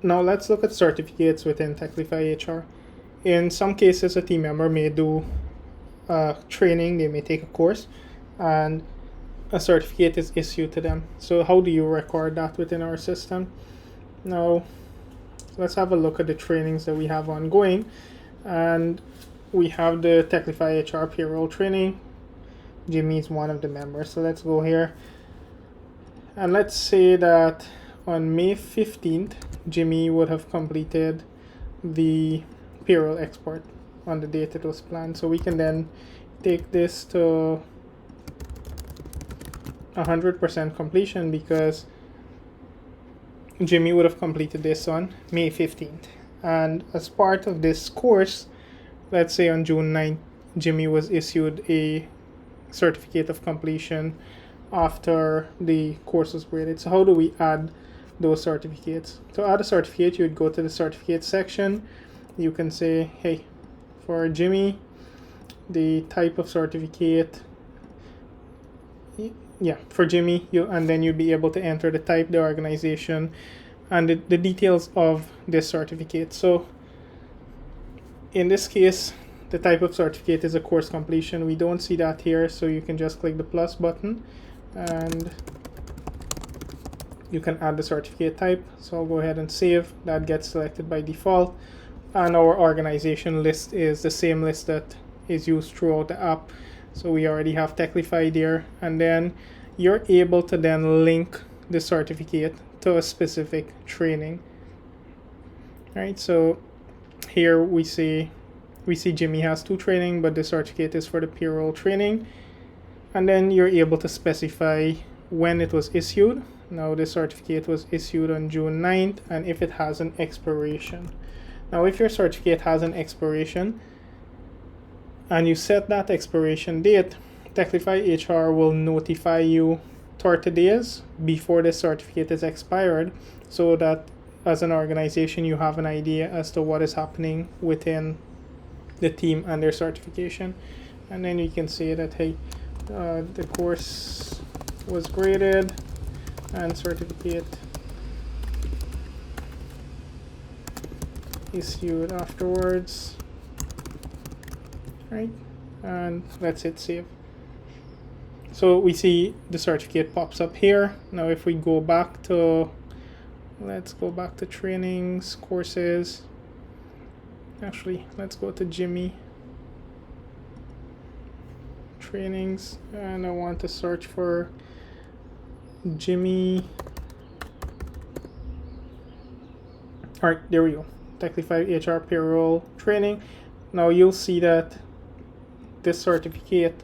Now let's look at certificates within Techlify HR. In some cases, a team member may do training, they may take a course, and a certificate is issued to them. So how do you record that within our system? Now, let's have a look at the trainings that we have ongoing. And we have the Techlify HR payroll training. Jimmy is one of the members. So let's go here. And let's say that on May 15th, Jimmy would have completed the payroll export on the date it was planned. So we can then take this to 100% completion because Jimmy would have completed this on May 15th. And as part of this course, let's say on June 9th, Jimmy was issued a certificate of completion after the course was graded. So how do we add those certificates? To add a certificate, you would go to the certificate section. You can say, hey, for Jimmy, the type of certificate, for Jimmy, and then you'd be able to enter the type, the organization, and the details of this certificate. So in this case, the type of certificate is a course completion. We don't see that here, so you can just click the plus button and you can add the certificate type. So I'll go ahead and save. That gets selected by default. And our organization list is the same list that is used throughout the app. So we already have Techlify there. And then you're able to then link the certificate to a specific training. All right, so here we see Jimmy has 2 training, but the certificate is for the payroll training. And then you're able to specify when it was issued. Now the certificate was issued on June 9th, and if it has an expiration. Now if your certificate has an expiration and you set that expiration date, Techlify HR will notify you 30 days before the certificate is expired, so that as an organization you have an idea as to what is happening within the team and their certification. And then you can say that, hey, the course was graded and certificate issued afterwards, right? And let's hit save. So we see the certificate pops up here. Now if we go back to, let's go back to trainings, courses. Actually, let's go to Jimmy trainings, and I want to search for Jimmy. All right, there we go. Techlify HR payroll training. Now you'll see that this certificate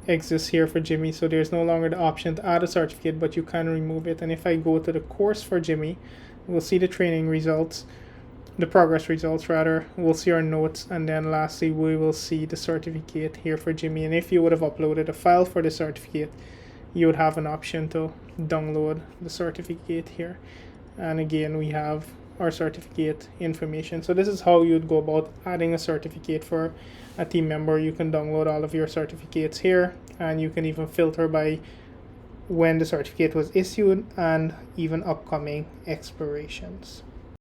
exists here for Jimmy, so there's no longer the option to add a certificate, but you can remove it. And if I go to the course for Jimmy, we'll see the training results, the progress results rather, we'll see our notes, and then lastly we will see the certificate here for Jimmy. And if you would have uploaded a file for the certificate, you would have an option to download the certificate here. And again, we have our certificate information. So this is how you'd go about adding a certificate for a team member. You can download all of your certificates here, and you can even filter by when the certificate was issued and even upcoming expirations.